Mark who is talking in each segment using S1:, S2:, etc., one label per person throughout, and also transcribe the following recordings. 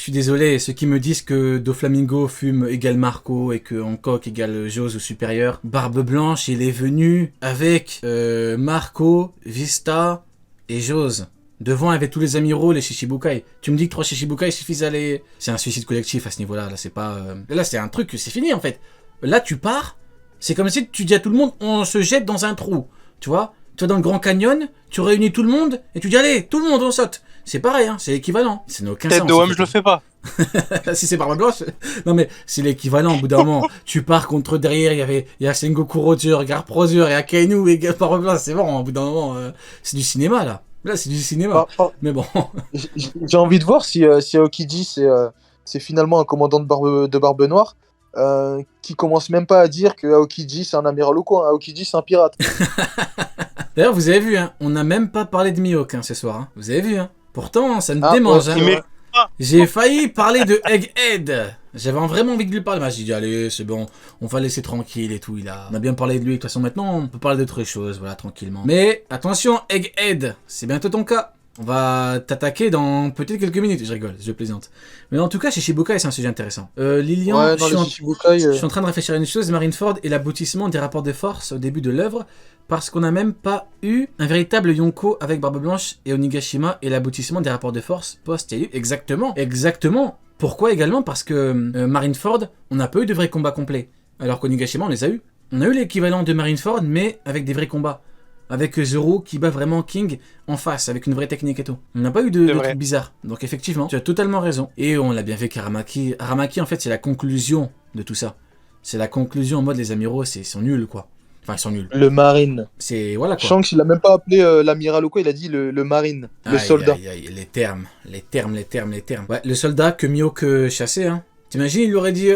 S1: je suis désolé, ceux qui me disent que Doflamingo fume égale Marco et que Hancock égale Jose ou supérieur, Barbe Blanche, il est venu avec Marco, Vista et Jose. Devant, avec tous les amiraux, les Shichibukai. Tu me dis que 3 Shichibukai suffisent à les... C'est un suicide collectif à ce niveau-là. Là, c'est pas... Là, c'est un truc, c'est fini, en fait. Là, tu pars, c'est comme si tu dis à tout le monde, on se jette dans un trou. Tu vois ? Tu vas dans le Grand Canyon, tu réunis tout le monde, et tu dis, allez, tout le monde, on saute. C'est pareil, hein, c'est l'équivalent. Ça n'a aucun sens.
S2: Tête de homme, je le fais pas.
S1: Si c'est Barbe Blanche. Non, mais c'est l'équivalent, au bout d'un moment. Tu pars contre derrière, il y a Sengoku Roger, Garp Roger, il y a Kainu et Barbe Blanche. C'est bon, au bout d'un moment, c'est du cinéma, là. Là, c'est du cinéma. Mais bon.
S3: J'ai envie de voir si Aokiji, c'est finalement un commandant de Barbe Noire qui commence même pas à dire que Aokiji, c'est un amiral ou quoi. Aokiji, c'est un pirate.
S1: D'ailleurs, vous avez vu, hein, on n'a même pas parlé de Mihawk ce soir. Hein. Vous avez vu, hein. Pourtant, ça me démange. Hein. J'ai failli parler de Egghead. J'avais vraiment envie de lui parler. Mais j'ai dit, allez, c'est bon, on va laisser tranquille et tout. On a bien parlé de lui. De toute façon, maintenant, on peut parler d'autres choses, voilà, tranquillement. Mais attention, Egghead, c'est bientôt ton cas. On va t'attaquer dans peut-être quelques minutes. Je rigole, je plaisante. Mais en tout cas, chez Shichibukai, c'est un sujet intéressant. Lilian, je suis en train de réfléchir à une chose. Marineford est l'aboutissement des rapports de force au début de l'œuvre. Parce qu'on n'a même pas eu un véritable Yonko avec Barbe Blanche et Onigashima et l'aboutissement des rapports de force post-Yayu. Exactement. Pourquoi également? Parce que Marineford, on n'a pas eu de vrais combats complets. Alors qu'Onigashima, on les a eu. On a eu l'équivalent de Marineford, mais avec des vrais combats. Avec Zoro qui bat vraiment King en face, avec une vraie technique et tout. On n'a pas eu de trucs bizarres. Donc effectivement, tu as totalement raison. Et on l'a bien fait qu'Aramaki. Aramaki, en fait, c'est la conclusion de tout ça. C'est la conclusion en mode les amiraux, ils sont nuls, quoi. Enfin, ils sont nuls.
S3: Le marine.
S1: C'est... Voilà, quoi.
S3: Shanks, il a même pas appelé l'amiral ou quoi, il a dit le marine. Le soldat.
S1: Les termes. Ouais, le soldat que Mihawk chassait, hein. T'imagines, il lui aurait dit...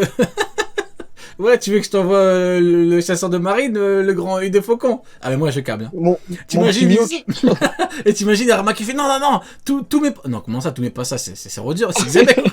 S1: Ouais, tu veux que je t'envoie le chasseur de marine, le grand œil de faucon? Ah, mais moi, je câble. Hein. T'imagines Et t'imagines Arma qui fait non, tout met pas... Non, comment ça, tout met pas ça? C'est Roger, c'est Xavier.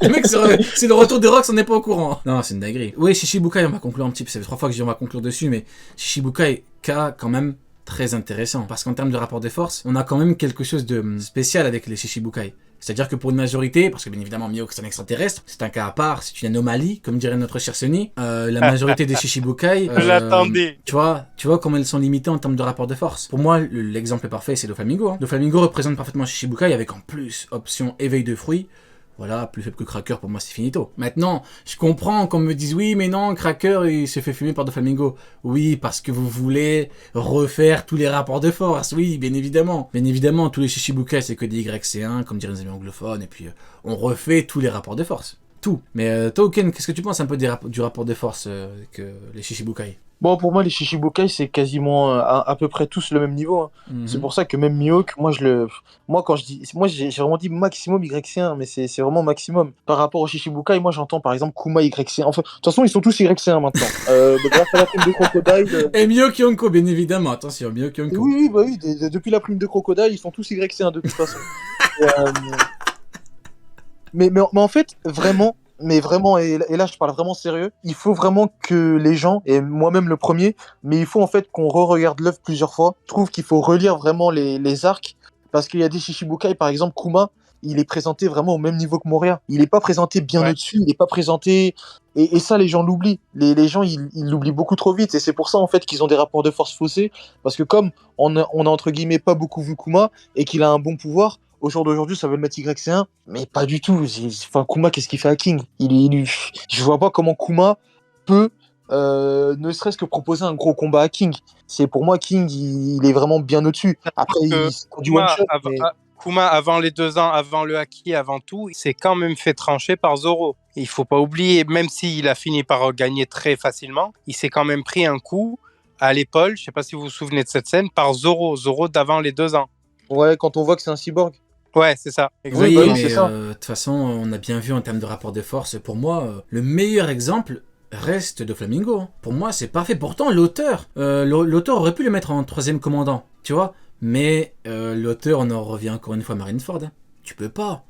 S1: Le mec, c'est le retour de Rox, on n'est pas au courant. Non, c'est une dinguerie. Oui, Shichibukai, on va conclure un petit peu. Ça fait 3 fois que je dis on va conclure dessus, mais Shichibukai, cas quand même très intéressant. Parce qu'en termes de rapport de force, on a quand même quelque chose de spécial avec les Shichibukai. C'est-à-dire que pour une majorité, parce que bien évidemment Mihawk c'est un extraterrestre, c'est un cas à part, c'est une anomalie, comme dirait notre cher Sony, la majorité des Shichibukai...
S2: J'attendais.
S1: Tu vois comment elles sont limitées en termes de rapport de force. Pour moi, l'exemple parfait, c'est Doflamingo. Hein. Doflamingo représente parfaitement Shichibukai avec en plus option éveil de fruits. Voilà, plus faible que Cracker, pour moi c'est finito. Maintenant, je comprends qu'on me dise oui, mais non, Cracker il se fait fumer par Doflamingo. Oui, parce que vous voulez refaire tous les rapports de force. Oui, bien évidemment. Bien évidemment, tous les Shichibukai c'est que des YC1, comme diraient les amis anglophones, et puis on refait tous les rapports de force. Tout. Mais Token, qu'est-ce que tu penses un peu du rapport de force que les Shichibukai?
S3: Bon, pour moi, les Shichibukai, c'est quasiment à peu près tous le même niveau. Hein. C'est pour ça que même Mihawk, moi, quand je dis... Moi, j'ai vraiment dit maximum YC1, mais c'est vraiment maximum. Par rapport aux Shichibukai, moi, j'entends par exemple Kuma YC1. Enfin, de toute façon, ils sont tous YC1 maintenant. Grâce à la prime de Crocodile...
S1: Et Mihawk Yonko, bien évidemment. Attention, Mihawk Yonko.
S3: Oui, depuis la prime de Crocodile, ils sont tous YC1 de toute façon. Mais en fait, vraiment... Mais vraiment, et là je parle vraiment sérieux, il faut vraiment que les gens, et moi-même le premier, mais il faut en fait qu'on re-regarde l'œuvre plusieurs fois. Je trouve qu'il faut relire vraiment les arcs, parce qu'il y a des Shichibukai, par exemple Kuma, il est présenté vraiment au même niveau que Moria. Il n'est pas présenté bien au-dessus, il n'est pas présenté... Et ça, les gens l'oublient. Les gens, ils l'oublient beaucoup trop vite, et c'est pour ça en fait qu'ils ont des rapports de force faussés, parce que comme on a entre guillemets pas beaucoup vu Kuma, et qu'il a un bon pouvoir, au jour d'aujourd'hui, ça veut le mettre YC1, mais pas du tout. Enfin, Kuma, qu'est-ce qu'il fait à King? Je vois pas comment Kuma peut, ne serait-ce que proposer un gros combat à King. Pour moi, King, il est vraiment bien au-dessus. Après, il du one-shot.
S2: Kuma, avant les 2 ans, avant le Haki, avant tout, il s'est quand même fait trancher par Zoro. Il faut pas oublier, même s'il a fini par gagner très facilement, il s'est quand même pris un coup à l'épaule, je sais pas si vous vous souvenez de cette scène, par Zoro d'avant les 2 ans.
S3: Ouais, quand on voit que c'est un cyborg.
S2: Ouais, c'est ça.
S1: Exactement. Oui, mais de toute façon, on a bien vu en termes de rapport de force. Pour moi, le meilleur exemple reste Doflamingo. Hein. Pour moi, c'est parfait. Pourtant, l'auteur aurait pu le mettre en 3e commandant, tu vois. Mais l'auteur, on en revient encore une fois à Marineford. Hein. Tu peux pas.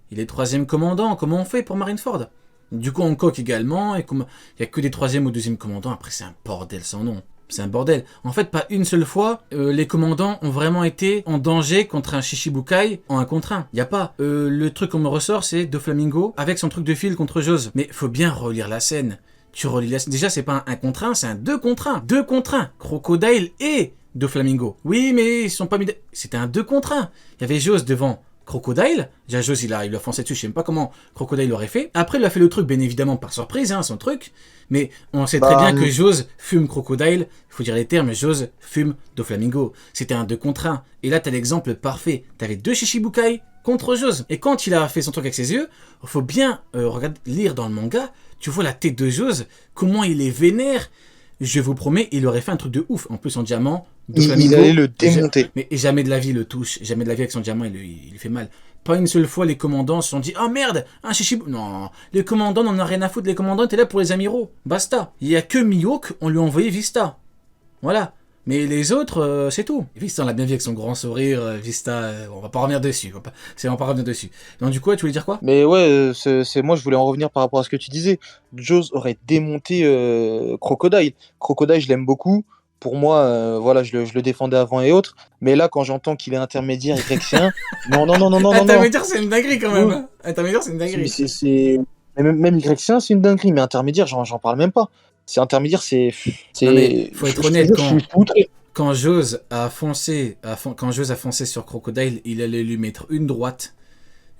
S1: Il est 3e commandant. Comment on fait pour Marineford? Du coup, Hancock également. Il n'y a que des 3e ou 2e commandants. Après, c'est un bordel sans nom. C'est un bordel. En fait, pas une seule fois, les commandants ont vraiment été en danger contre un Shichibukai en 1 contre 1. Y a pas. Le truc qu'on me ressort, c'est Doflamingo avec son truc de fil contre Jose. Mais faut bien relire la scène. Tu relis la scène. Déjà, c'est pas un 1 contre 1, c'est un 2 contre 1. 2 contre 1. Crocodile et Doflamingo. Oui, mais ils sont pas mis... C'était un 2 contre 1. Il y avait Jose devant Crocodile. Déjà, Jose, il a foncé dessus. Je sais même pas comment Crocodile l'aurait fait. Après, il a fait le truc, bien évidemment, par surprise, hein, son truc. Mais on sait très bien que Jose fume Crocodile. Il faut dire les termes. Jose fume Doflamingo. C'était un 2 contre 1. Et là, t'as l'exemple parfait. T'avais 2 Shichibukai contre Jose. Et quand il a fait son truc avec ses yeux, il faut bien lire dans le manga. Tu vois la tête de Jose, comment il est vénère. Je vous promets, il aurait fait un truc de ouf. En plus, en diamant,
S3: il allait le démonter.
S1: Mais jamais de la vie il le touche. Jamais de la vie avec son diamant, il fait mal. Pas une seule fois, les commandants se sont dit « Oh merde, un Shichibukai... » Non, les commandants n'en ont rien à foutre. Les commandants étaient là pour les amiraux. Basta. Il y a que Mihawk, on lui a envoyé Vista. Voilà. Mais les autres, c'est tout. Vista, on l'a bien vu avec son grand sourire. Vista, on va pas revenir dessus. On va pas revenir dessus. Donc du coup, tu voulais dire quoi?
S3: Mais ouais, moi je voulais en revenir par rapport à ce que tu disais. Jose aurait démonté Crocodile. Crocodile, je l'aime beaucoup. Pour moi, voilà, je le défendais avant et autres. Mais là, quand j'entends qu'il est intermédiaire Y1, non.
S1: Intermédiaire, c'est une dinguerie quand même. Hein. Intermédiaire, c'est une dinguerie.
S3: Même Y1, c'est une dinguerie. Mais intermédiaire, j'en parle même pas. C'est intermédiaire, c'est.
S1: Non, mais faut être honnête, quand Jose a foncé sur Crocodile, il allait lui mettre une droite.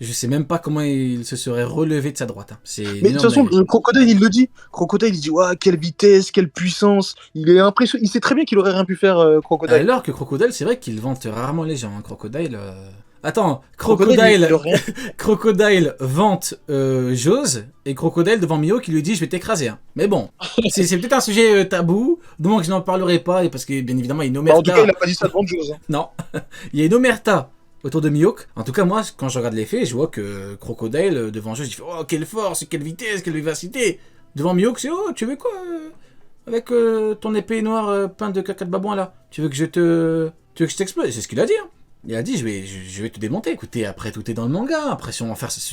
S1: Je sais même pas comment il se serait relevé de sa droite. Hein.
S3: Mais de toute façon, Crocodile, il le dit. Crocodile, il dit ouais, quelle vitesse, quelle puissance. Il est impressionnant. Il sait très bien qu'il aurait rien pu faire, Crocodile.
S1: Alors que Crocodile, c'est vrai qu'il vante rarement les gens. Hein. Crocodile. Attends, Crocodile vante Jose et Crocodile devant Mio qui lui dit je vais t'écraser. Hein. Mais bon, c'est peut-être un sujet tabou, donc je n'en parlerai pas parce que bien évidemment il y a une omerta.
S3: En tout cas, il a pas dit ça devant Jose. Hein.
S1: Non, il y a une omerta autour de Mihawk. En tout cas, moi, quand je regarde les faits, je vois que Crocodile devant Jose, il fait oh quelle force, quelle vitesse, quelle vivacité. Devant Mihawk, c'est oh tu veux quoi avec ton épée noire peinte de caca de babouin là. Tu veux que je t'explose? C'est ce qu'il a dit. Hein. Il a dit, je vais te démonter. Écoutez, après, tout est dans le manga. Après, si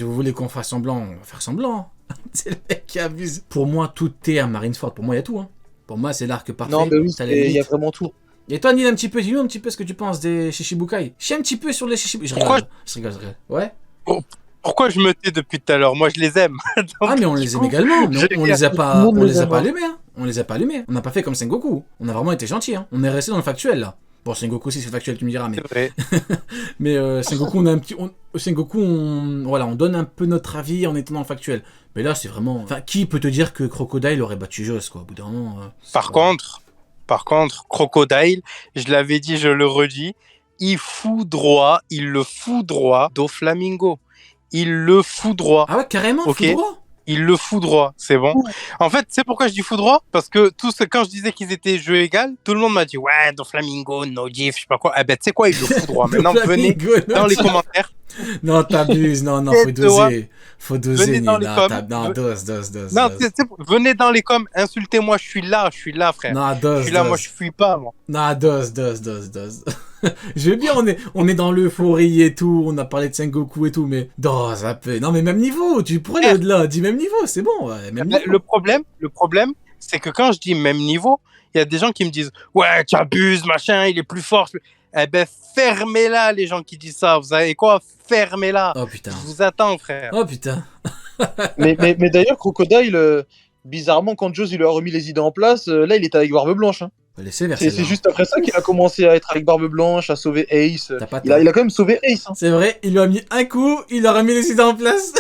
S1: vous voulez qu'on fasse semblant, on va faire semblant. C'est le mec qui abuse. Pour moi, tout est un Marineford. Pour moi, il y a tout. Hein. Pour moi, c'est l'arc parfait.
S3: Non, mais oui, il y a vraiment tout.
S1: Et toi, Neil, dis-nous un petit peu ce que tu penses des Shichibukai. Je sais un petit peu sur les Shichibukai. Je rigole. Ouais.
S2: Pourquoi je me tais depuis tout à l'heure? Moi, je les aime.
S1: Donc, mais on les aime également. Mais on les a pas allumés. Hein. On les a pas allumés. On n'a pas fait comme Sengoku. On a vraiment été gentils. Hein. On est resté dans le factuel, là. Bon, Sengoku aussi, c'est factuel, tu me diras, mais...
S2: C'est vrai.
S1: Mais Sengoku, on donne un peu notre avis en étant dans le factuel. Mais là, c'est vraiment... Enfin, qui peut te dire que Crocodile aurait battu Jose, quoi, au bout d'un moment
S2: Par contre, Crocodile, je l'avais dit, je le redis, il le foudroie Doflamingo. Il le foudroie.
S1: Ah ouais, carrément,
S2: okay. Foudroie. Il le foudroie, c'est bon. Ouais. En fait, c'est pourquoi je dis foudroie, parce que quand je disais qu'ils étaient jeu égal, tout le monde m'a dit ouais, Doflamingo, no diff, je sais pas quoi. Eh ben, tu sais quoi, il le foudroie. Maintenant, venez dans les commentaires.
S1: Non, t'abuses, non, faut doser.
S2: Venez dans les coms.
S1: Non, dose.
S2: Non, venez dans les coms, insultez-moi, je suis là, frère.
S1: Non, dose.
S2: Je suis là, moi, je fuis pas, moi.
S1: Non, dose. Je veux bien, on est dans l'euphorie et tout, on a parlé de Sengoku et tout, mais dose un peu. Non, mais même niveau, tu pourrais aller au-delà, dis même niveau, c'est bon. Ouais, même niveau.
S2: Le problème, c'est que quand je dis même niveau, il y a des gens qui me disent ouais, tu abuses, machin, il est plus fort. Eh ben, fermez-la, les gens qui disent ça. Vous savez quoi? Fermez-la.
S1: Oh putain.
S2: Je vous attends, frère.
S1: Oh putain.
S3: mais d'ailleurs, Crocodile, bizarrement, quand Jose il lui a remis les idées en place, là, il était avec Barbe Blanche. Hein. C'est juste après ça qu'il a commencé à être avec Barbe Blanche, à sauver Ace. Il a quand même sauvé Ace. Hein.
S1: C'est vrai, il lui a mis un coup, il a remis les idées en place.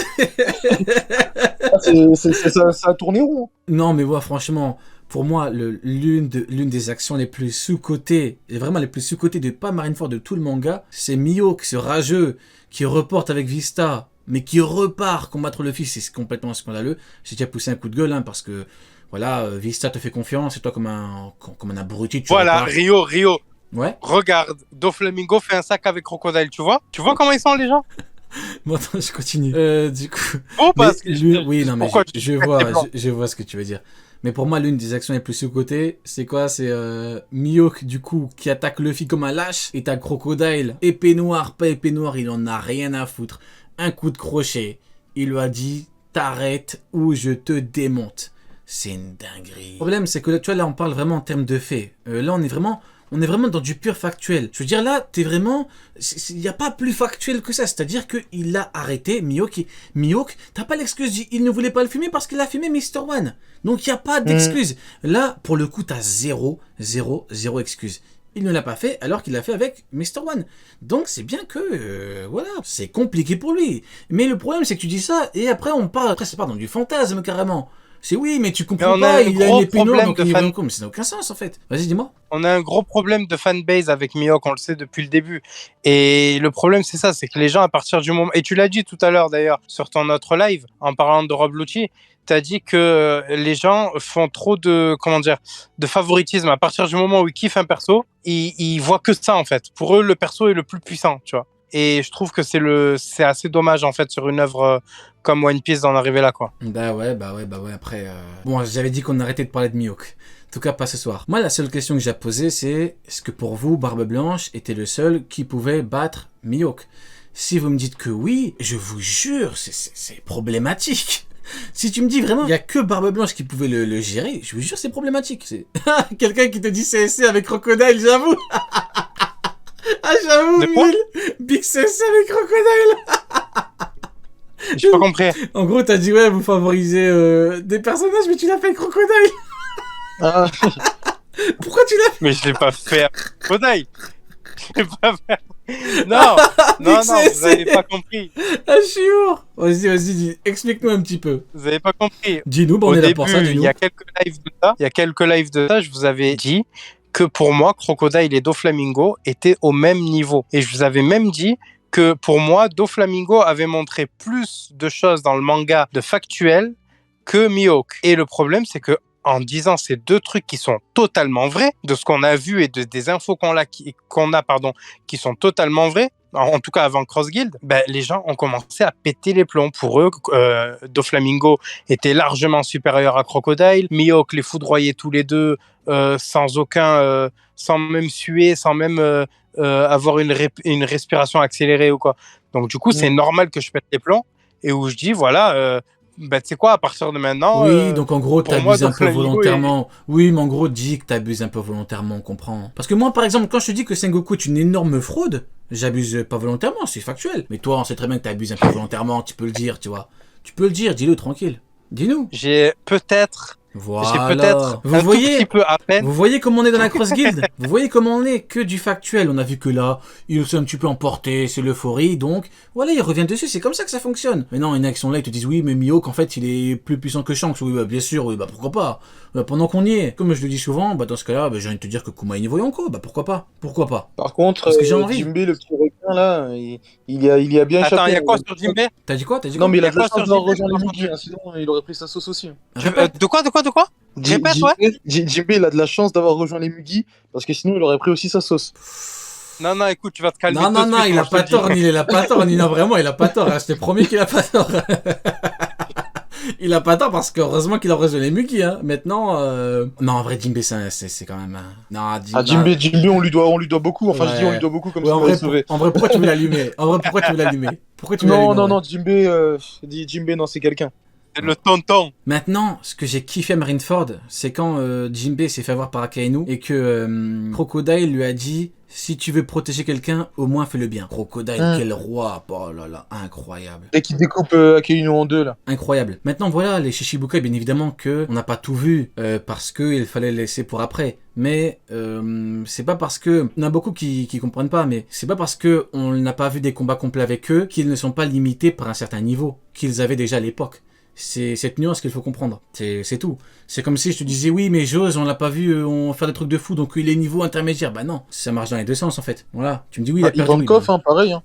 S3: Ça a tourné rond.
S1: Non, mais ouais, franchement, pour moi, l'une des actions les plus sous-cotées, et vraiment les plus sous-cotées de pas Marineford de tout le manga, c'est Mihawk, ce rageux, qui reporte avec Vista, mais qui repart combattre le fils. C'est complètement scandaleux. J'ai déjà poussé un coup de gueule, hein, parce que voilà, Vista te fait confiance, et toi, comme un abruti, tu
S2: voilà, repars. Rio.
S1: Ouais.
S2: Regarde, Doflamingo fait un sac avec Crocodile, tu vois? Tu vois comment ils sont, les gens?
S1: Bon, attends, je continue. Du coup...
S2: Oh, parce que
S1: oui, non, mais je vois ce que tu veux dire. Mais pour moi, l'une des actions les plus sous-cotées, c'est quoi? C'est Mihawk, du coup, qui attaque Luffy comme un lâche, et t'as Crocodile, épée noire, pas épée noire, il en a rien à foutre. Un coup de crochet, il lui a dit, t'arrêtes ou je te démonte. c'est une dinguerie. Le problème, c'est que tu vois, là, on parle vraiment en termes de faits. Là, on est vraiment dans du pur factuel. Je veux dire, là, t'es vraiment... Il n'y a pas plus factuel que ça. C'est-à-dire qu'il a arrêté Mihawk. Mihawk, t'as pas l'excuse. Il ne voulait pas le fumer parce qu'il a fumé Mr. One. Donc, il n'y a pas d'excuse. Là, pour le coup, t'as zéro excuse. Il ne l'a pas fait alors qu'il l'a fait avec Mr. One. Donc, c'est bien que... voilà, c'est compliqué pour lui. Mais le problème, c'est que tu dis ça et après, on parle... Après, c'est pas dans du fantasme, carrément. C'est oui, mais tu comprends pas, il a une épée noire, donc il est mais ça n'a aucun sens en fait. Vas-y, dis-moi.
S2: On a un gros problème de fanbase avec Mihawk, on le sait depuis le début. Et le problème, c'est ça, c'est que les gens, à partir du moment... Et tu l'as dit tout à l'heure, d'ailleurs, sur ton autre live, en parlant de Rob Lucci, tu as dit que les gens font trop de, de favoritisme. À partir du moment où ils kiffent un perso, ils voient que ça, en fait. Pour eux, le perso est le plus puissant, tu vois. Et je trouve que c'est assez dommage, en fait, sur une œuvre comme One Piece d'en arriver là, quoi.
S1: Bah ouais, après... Bon, j'avais dit qu'on arrêtait de parler de Mihawk. En tout cas, pas ce soir. Moi, la seule question que j'ai posée, c'est est-ce que pour vous, Barbe Blanche était le seul qui pouvait battre Mihawk? Si vous me dites que oui, je vous jure, c'est problématique. Si tu me dis vraiment, il n'y a que Barbe Blanche qui pouvait le gérer, je vous jure, c'est problématique. C'est quelqu'un qui te dit CSC avec Crocodile, j'avoue. Ah, j'avoue, Big CSC avec Crocodile.
S2: J'ai pas compris.
S1: En gros, t'as dit, ouais, vous favorisez des personnages, mais tu l'as fait avec Crocodile.
S3: Ah.
S1: Pourquoi tu l'as fait?
S2: Mais je l'ai pas fait avec Crocodile. Je l'ai pas fait. Non, vous avez pas compris.
S1: Ah, je suis mort. Vas-y, explique-nous un petit peu.
S2: Vous avez pas compris.
S1: Dis-nous, on est là pour ça, dis-nous.
S2: Il y a quelques lives de ça, je vous avais dit que pour moi, Crocodile et Doflamingo étaient au même niveau. Et je vous avais même dit que pour moi, Doflamingo avait montré plus de choses dans le manga de factuel que Mihawk. Et le problème, c'est que en disant ces deux trucs qui sont totalement vrais, de ce qu'on a vu et des infos qu'on a, qui sont totalement vrais, en tout cas avant Cross Guild, les gens ont commencé à péter les plombs. Pour eux, Doflamingo était largement supérieur à Crocodile, Mihawk les foudroyait tous les deux sans même suer, sans même avoir une respiration accélérée ou quoi. Donc du coup, c'est normal que je pète les plombs et où je dis, voilà... tu sais quoi, à partir de maintenant...
S1: Oui, donc en gros, t'abuses un peu volontairement. Oui, mais en gros, dis que t'abuses un peu volontairement, on comprend. Parce que moi, par exemple, quand je te dis que Sengoku est une énorme fraude, j'abuse pas volontairement, c'est factuel. Mais toi, on sait très bien que t'abuses un peu volontairement, tu peux le dire, tu vois. Tu peux le dire, dis-le tranquille. Dis-nous.
S2: J'ai peut-être
S1: Voilà. Vous voyez, tout petit peu à peine. Vous voyez comment on est dans la Cross Guild. Vous voyez comment on est, que du factuel. On a vu que là, il s'est un petit peu emporté, c'est l'euphorie, donc voilà, il revient dessus. C'est comme ça que ça fonctionne. Mais non, il y en a qui sont là, ils te disent oui, mais Mihawk, en fait, il est plus puissant que Shanks. Oui, bien sûr, oui, pourquoi pas. Pendant qu'on y est, comme je le dis souvent, dans ce cas-là, j'ai envie de te dire que Kuma est niveau Yonko, pourquoi pas.
S3: Par contre, parce que j'ai envie. Jinbei, le petit requin là, il y a bien échappé.
S2: Attends, il y a quoi sur Jinbei?
S1: T'as dit quoi?
S3: Non, mais il a de la chance d'avoir rejoint les Mugi, sinon il aurait pris sa sauce aussi.
S2: De quoi? Répète, ouais.
S3: Jinbei, il a de la chance d'avoir rejoint les Mugi, parce que sinon il aurait pris aussi sa sauce.
S2: Non, écoute, tu vas te calmer.
S1: Non, il a pas tort, il a pas tort, non, vraiment, il a pas tort. Je t'ai promis qu'il a pas tort. Il a pas tort parce qu'heureusement qu'il a rejoint les Mugi, hein. Maintenant, non, en vrai, Jinbei, c'est quand même. Non,
S3: Jinbei, on lui doit beaucoup. Enfin, je dis, on lui doit beaucoup comme ça.
S1: En vrai, pourquoi tu veux l'allumer?
S3: Non, Jinbei, non, c'est quelqu'un.
S2: C'est le tonton.
S1: Maintenant, ce que j'ai kiffé à Marineford, c'est quand Jinbei s'est fait avoir par Akainu et que Crocodile lui a dit si tu veux protéger quelqu'un, au moins fais-le bien. Crocodile, quel roi. Oh là là, incroyable.
S3: Dès qu'il découpe Akainu en deux, là.
S1: Incroyable. Maintenant, voilà, les Shichibukai, bien évidemment que on n'a pas tout vu parce qu'il fallait laisser pour après. Mais c'est pas parce que... Il y en a beaucoup qui comprennent pas, mais c'est pas parce que on n'a pas vu des combats complets avec eux qu'ils ne sont pas limités par un certain niveau qu'ils avaient déjà à l'époque. C'est cette nuance qu'il faut comprendre. C'est tout. C'est comme si je te disais oui, mais Jose, on l'a pas vu on faire des trucs de fou, donc il est niveau intermédiaire. Bah non, ça marche dans les deux sens en fait. Voilà. Tu me dis oui, il a perdu.
S3: Ivankov, pareil. Hein.